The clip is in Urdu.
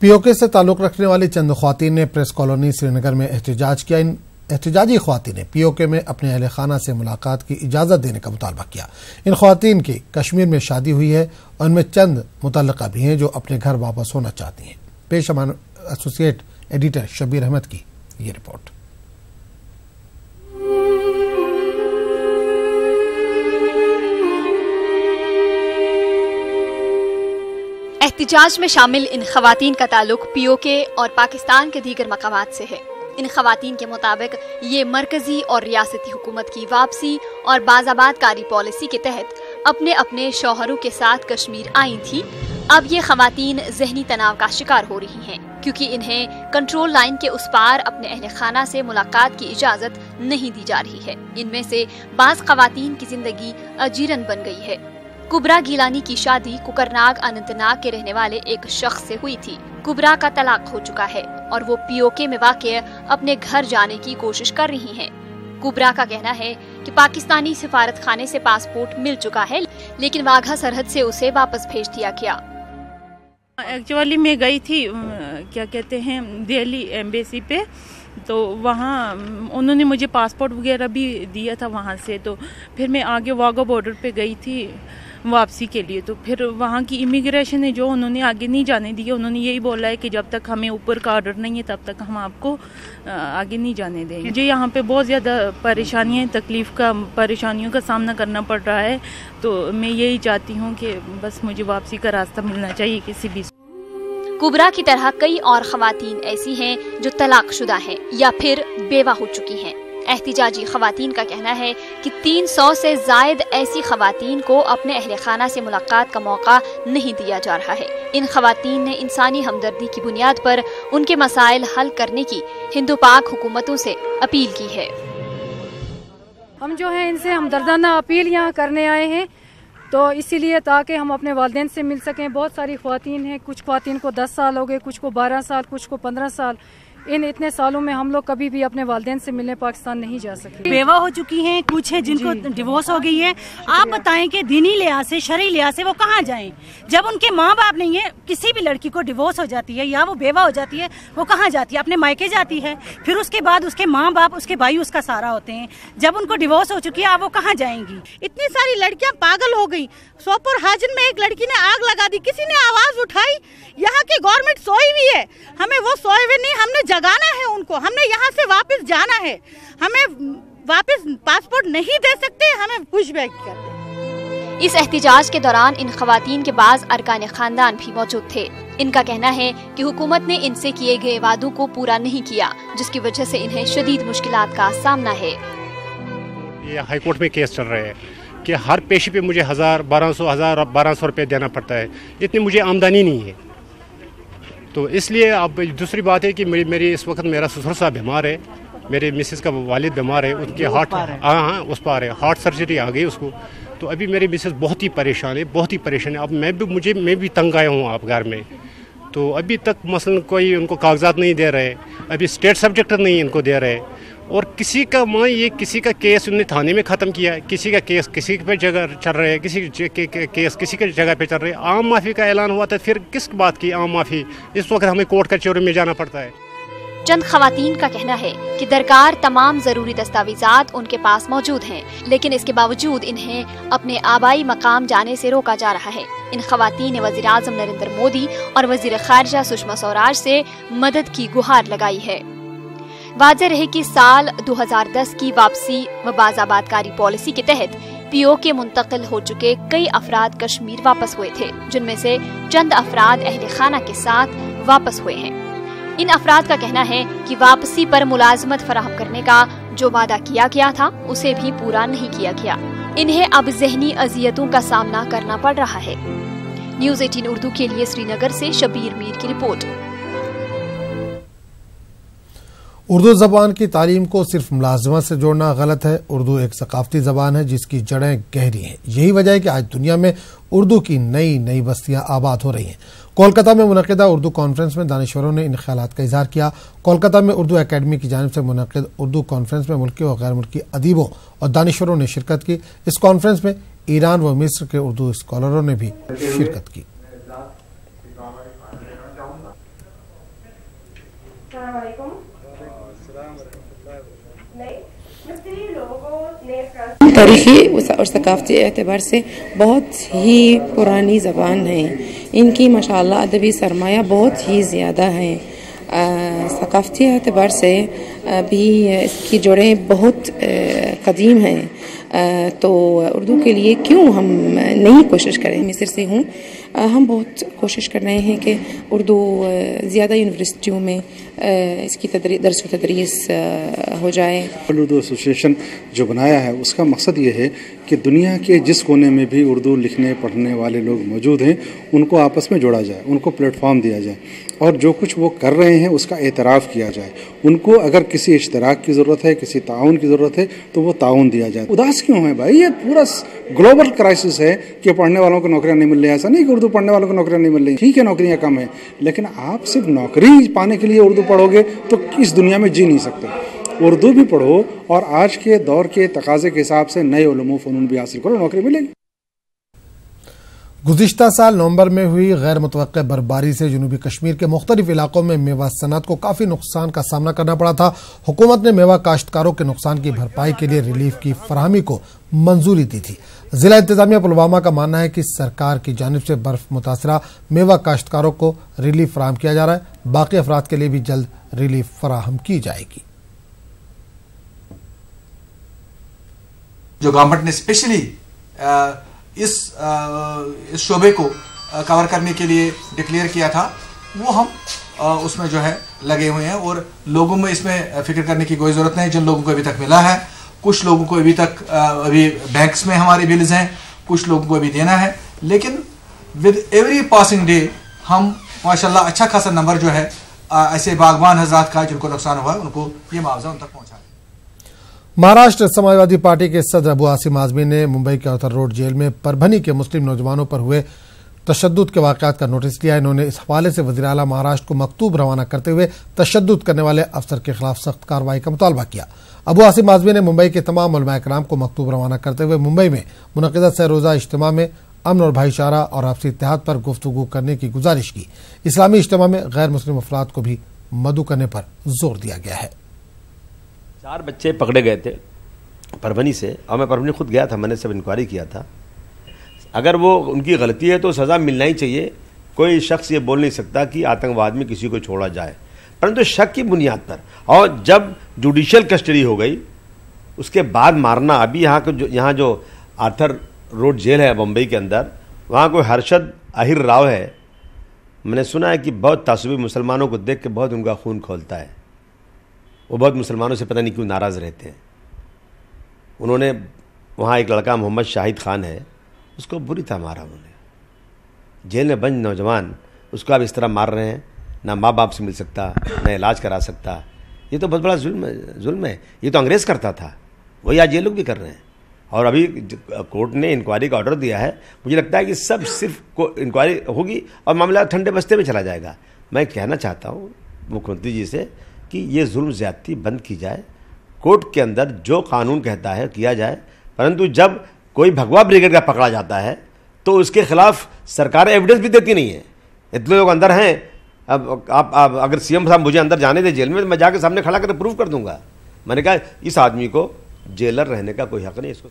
پی او کے سے تعلق رکھنے والی چند خواتین نے پریس کالونی سری نگر میں احتجاج کیا۔ ان احتجاجی خواتین نے پی او کے میں اپنے اہل خانہ سے ملاقات کی اجازت دینے کا مطالبہ کیا۔ ان خواتین کی کشمیر میں شادی ہوئی ہے اور ان میں چند متعلقہ بھی ہیں جو اپنے گھر واپس ہونا چاہتی ہیں۔ پیش ہمارے ایسوسیٹ ایڈیٹر شبیر احمد کی یہ رپورٹ۔ احتجاج میں شامل ان خواتین کا تعلق پی او کے اور پاکستان کے دیگر مقامات سے ہے۔ ان خواتین کے مطابق یہ مرکزی اور ریاستی حکومت کی واپسی اور بازآباد کاری پالیسی کے تحت اپنے اپنے شوہروں کے ساتھ کشمیر آئی تھی۔ اب یہ خواتین ذہنی تناؤ کا شکار ہو رہی ہیں کیونکہ انہیں کنٹرول لائن کے اس پار اپنے اہل خانہ سے ملاقات کی اجازت نہیں دی جا رہی ہے۔ ان میں سے بعض خواتین کی زندگی اجیرن بن گئی ہے۔ کبرا گیلانی کی شادی کوکرناگ اننت ناگ کے رہنے والے ایک شخص سے ہوئی تھی۔ کبرا کا طلاق ہو چکا ہے اور وہ پی او کے میں واقع اپنے گھر جانے کی کوشش کر رہی ہیں۔ کبرا کا کہنا ہے کہ پاکستانی سفارت خانے سے پاسپورٹ مل چکا ہے لیکن واگھا سرحد سے اسے واپس بھیج دیا گیا۔ ایکچولی میں گئی تھی کیا کہتے ہیں دہلی ایمبیسی پہ، تو وہاں انہوں نے مجھے پاسپورٹ وغیرہ بھی دیا تھا وہاں سے، تو پھر میں آگے واگا بارڈر پہ گئی تھی واپسی کے لیے، تو پھر وہاں کی امیگریشن نے جو انہوں نے آگے نہیں جانے دیا، انہوں نے یہی بولا ہے کہ جب تک ہمیں اوپر کا آرڈر نہیں ہے تب تک ہم آپ کو آگے نہیں جانے دیں گے۔ مجھے یہاں پہ بہت زیادہ پریشانیوں کا سامنا کرنا پڑ رہا ہے، تو میں یہی چاہتی ہوں کہ بس مجھے واپسی کا راستہ ملنا چاہیے کسی بھی۔ کبرا کی طرح کئی اور خواتین ایسی ہیں جو طلاق شدہ ہیں یا پھر بیوہ ہو چکی ہیں۔ احتجاجی خواتین کا کہنا ہے کہ 300 سے زائد ایسی خواتین کو اپنے اہل خانہ سے ملاقات کا موقع نہیں دیا جا رہا ہے۔ ان خواتین نے انسانی ہمدردی کی بنیاد پر ان کے مسائل حل کرنے کی ہند و پاک حکومتوں سے اپیل کی ہے۔ ہم جو ہیں ان سے ہمدردانہ اپیل یہاں کرنے آئے ہیں، تو اسی لیے تاکہ ہم اپنے والدین سے مل سکیں۔ بہت ساری خواتین ہیں، کچھ خواتین کو 10 سال ہو گئے، کچھ کو 12 سال، کچھ کو 15 سال۔ اتنے سالوں میں ہم لوگ کبھی بھی اپنے والدین سے ملنے پاکستان نہیں جا سکے۔ بیوہ ہو چکی ہیں، کچھ ہے جن کو ڈیورس ہو گئی ہے۔ آپ بتائیں کہ دینی لحاظ سے، شرعی لحاظ سے وہ کہاں جائیں؟ جب ان کے ماں باپ نہیں ہے، کسی بھی لڑکی کو ڈیورس ہو جاتی ہے یا وہ بیوہ ہو جاتی ہے، وہ کہاں جاتی ہے؟ اپنے مائکے جاتی ہے۔ پھر اس کے بعد اس کے ماں باپ، اس کے بھائی اس کا سہارا ہوتے ہیں۔ جب ان کو ڈیورس ہو چکی ہے، اب وہ کہاں جائیں گی؟ اتنی ساری لڑکیاں پاگل ہو گئی۔ سوپور ہاجن میں ایک لڑکی نے آگ لگا دی، کسی نے آواز اٹھائی؟ یہاں کی گورنمنٹ سوئی ہوئی ہے، ہمیں وہ سوئے ہوئے نہیں، ہم نے جگانا ہے ان کو، ہم نے یہاں سے واپس جانا ہے، ہمیں واپس پاسپورٹ نہیں دے سکتے، ہمیں پش بیک کرتے۔ اس احتجاج کے دوران ان خواتین کے بعض ارکان خاندان بھی موجود تھے۔ ان کا کہنا ہے کہ حکومت نے ان سے کیے گئے وعدوں کو پورا نہیں کیا، جس کی وجہ سے انہیں شدید مشکلات کا سامنا ہے۔ یہ ہائی کورٹ میں کیس چل رہے ہیں کہ ہر پیشی پہ مجھے 1200 روپے دینا پڑتا ہے، اتنی مجھے آمدنی نہیں ہے۔ تو اس لیے اب دوسری بات ہے کہ میری اس وقت میرا سسر صاحب بیمار ہے، میرے مسز کا والد بیمار ہے، ان کے ہارٹ اس پار ہے، ہارٹ سرجری آ گئی اس کو۔ تو ابھی میری مسز بہت ہی پریشان ہے۔ اب میں بھی تنگ آیا ہوں آپ گھر میں، تو ابھی تک مثلا کوئی ان کو کاغذات نہیں دے رہے، ابھی اسٹیٹ سبجیکٹ نہیں ان کو دے رہے، اور کسی کا کسی کا کیس انہوں نے تھانے میں ختم کیا، کسی کا کیس کسی پہ جگہ چل رہے ہے، کیس کسی کی جگہ پہ چل رہے ہے۔ عام معافی کا اعلان ہوا تھا، پھر کس بات کی عام معافی؟ اس وقت ہمیں کورٹ کچہری میں جانا پڑتا ہے۔ چند خواتین کا کہنا ہے کہ درکار تمام ضروری دستاویزات ان کے پاس موجود ہیں، لیکن اس کے باوجود انہیں اپنے آبائی مقام جانے سے روکا جا رہا ہے۔ ان خواتین نے وزیر اعظم نریندر مودی اور وزیر خارجہ سشما سوراج سے مدد کی گہار لگائی ہے۔ واضح رہے کہ سال 2010 کی واپسی و بازآباد کاری پالیسی کے تحت پی او کے منتقل ہو چکے کئی افراد کشمیر واپس ہوئے تھے، جن میں سے چند افراد اہل خانہ کے ساتھ واپس ہوئے ہیں۔ ان افراد کا کہنا ہے کہ واپسی پر ملازمت فراہم کرنے کا جو وعدہ کیا گیا تھا اسے بھی پورا نہیں کیا گیا۔ انہیں اب ذہنی اذیتوں کا سامنا کرنا پڑ رہا ہے۔ نیوز 18 اردو کے لیے سری نگر سے شبیر میر کی رپورٹ۔ اردو زبان کی تعلیم کو صرف ملازمت سے جوڑنا غلط ہے۔ اردو ایک ثقافتی زبان ہے جس کی جڑیں گہری ہیں۔ یہی وجہ ہے کہ آج دنیا میں اردو کی نئی بستیاں آباد ہو رہی ہیں۔ کولکتہ میں منعقدہ اردو کانفرنس میں دانشوروں نے ان خیالات کا اظہار کیا۔ کولکتہ میں اردو اکیڈمی کی جانب سے منعقد اردو کانفرنس میں ملکی اور غیر ملکی ادیبوں اور دانشوروں نے شرکت کی۔ اس کانفرنس میں ایران و مصر کے اردو اسکالروں نے بھی شرکت کی۔ تاریخی اور ثقافتی اعتبار سے بہت ہی پرانی زبان ہے. ان کی ماشاءاللہ ادبی سرمایہ بہت ہی زیادہ ہے. ثقافتی اعتبار سے بھی اس کی جڑیں بہت قدیم ہیں. تو اردو کے لیے کیوں ہم نئی کوشش کریں. مصر سے ہوں. ہم بہت کوشش کر رہے ہیں کہ اردو زیادہ یونیورسٹیوں میں اس کی درس و تدریس ہو جائے. اردو ایسوسیشن جو بنایا ہے اس کا مقصد یہ ہے کہ دنیا کے جس کونے میں بھی اردو لکھنے پڑھنے والے لوگ موجود ہیں ان کو آپس میں جوڑا جائے, ان کو پلیٹ فارم دیا جائے اور جو کچھ وہ کر رہے ہیں اس کا اعتراف کیا جائے. ان کو اگر کسی اشتراک کی ضرورت ہے, کسی تعاون کی ضرورت ہے تو وہ تعاون دیا جائے. اداس کیوں ہے بھائی؟ یہ پورا گلوبل کرائسس ہے کہ پڑھنے والوں کو نوکریاں نہیں مل رہی. ایسا نہیں کہ اردو پڑھنے والوں کو نوکریاں نہیں مل رہی. ٹھیک ہے نوکریاں کم ہیں, لیکن آپ صرف نوکری پانے کے لیے اردو پڑھو گے تو اس دنیا میں جی نہیں سکتے. اردو بھی پڑھو اور آج کے دور کے تقاضے کے حساب سے نئے علوم و فنون بھی حاصل کرو, نوکری ملے گی. گزشتہ سال نومبر میں ہوئی غیر متوقع برفباری سے جنوبی کشمیر کے مختلف علاقوں میں میوہ صنعت کو کافی نقصان کا سامنا کرنا پڑا تھا. حکومت نے میوہ کاشتکاروں کے نقصان کی بھرپائی کے لیے ریلیف کی فراہمی کو منظوری دی تھی. ضلع انتظامیہ پلوامہ کا ماننا ہے کہ سرکار کی جانب سے برف متاثرہ میوہ کاشتکاروں کو ریلیف فراہم کیا جا رہا ہے. باقی افراد کے لیے بھی جلد ریلیف فراہم کی جائے گی. جو گورنمنٹ نے اسپیشلی اس شعبے کو کور کرنے کے لیے ڈکلیئر کیا تھا وہ ہم اس میں جو ہے لگے ہوئے ہیں. اور لوگوں میں اس میں فکر کرنے کی کوئی ضرورت نہیں. جن لوگوں کو ابھی تک ملا ہے, کچھ لوگوں کو ابھی تک ابھی بینکس میں ہمارے بلز ہیں, کچھ لوگوں کو ابھی دینا ہے. لیکن ود ایوری پاسنگ ڈے ہم ماشاءاللہ اچھا خاصا نمبر جو ہے ایسے باغبان حضرات کا جن کو نقصان ہوا ہے ان کو یہ معاوضہ ان تک پہنچا. مہاراشٹر سماجوادی پارٹی کے صدر ابو عاصم اعظمی نے ممبئی کے اوتھر روڈ جیل میں پربھنی کے مسلم نوجوانوں پر ہوئے تشدد کے واقعات کا نوٹس لیا. انہوں نے اس حوالے سے وزیر اعلیٰ مہاراشٹر کو مکتوب روانہ کرتے ہوئے تشدد کرنے والے افسر کے خلاف سخت کارروائی کا مطالبہ کیا. ابو عاصم اعظمی نے ممبئی کے تمام علماء کرام کو مکتوب روانہ کرتے ہوئے ممبئی میں منعقدہ سہ روزہ اجتماع میں امن اور بھائی چارہ اور آپسی اتحاد پر گفتگو کرنے کی گزارش کی. اسلامی اجتماع میں غیر مسلم افراد کو بھی مدعو کرنے پر زور دیا گیا ہے. 4 بچے پکڑے گئے تھے پربھنی سے, اور میں پربھنی خود گیا تھا, میں نے سب انکوائری کیا تھا. اگر وہ ان کی غلطی ہے تو سزا ملنا ہی چاہیے. کوئی شخص یہ بول نہیں سکتا کہ آتنکواد میں کسی کو چھوڑا جائے, پرنتو شک کی بنیاد پر. اور جب جوڈیشل کسٹڈی ہو گئی اس کے بعد مارنا. ابھی یہاں جو آرتھر روڈ جیل ہے بمبئی کے اندر, وہاں کوئی ہرشد اہر راؤ ہے, میں نے سنا ہے کہ بہت تعصبی مسلمانوں کو دیکھ کے بہت ان کا خون کھولتا ہے. وہ بہت مسلمانوں سے پتہ نہیں کیوں ناراض رہتے ہیں. انہوں نے وہاں ایک لڑکا محمد شاہد خان ہے, اس کو بری طرح مارا. انہوں نے جیل میں بند نوجوان اس کو اب اس طرح مار رہے ہیں, نہ ماں باپ سے مل سکتا, نہ علاج کرا سکتا. یہ تو بہت بڑا ظلم ہے. یہ تو انگریز کرتا تھا, وہی آج یہ لوگ بھی کر رہے ہیں. اور ابھی کورٹ نے انکوائری کا آرڈر دیا ہے. مجھے لگتا ہے کہ سب صرف انکوائری ہوگی اور معاملہ ٹھنڈے بستے میں چلا جائے گا. میں کہنا چاہتا ہوں مکھیہ منتری جی سے کہ یہ ظلم زیادتی بند کی جائے. کورٹ کے اندر جو قانون کہتا ہے کیا جائے, پرنتو جب کوئی بھگوا بریگیڈ کا پکڑا جاتا ہے تو اس کے خلاف سرکار ایویڈنس بھی دیتی نہیں ہے. اتنے لوگ اندر ہیں, اب آپ اگر سی ایم صاحب مجھے اندر جانے دے جیل میں تو میں جا کے سامنے کھڑا کر پروف کر دوں گا. میں نے کہا اس آدمی کو جیلر رہنے کا کوئی حق نہیں. اس کو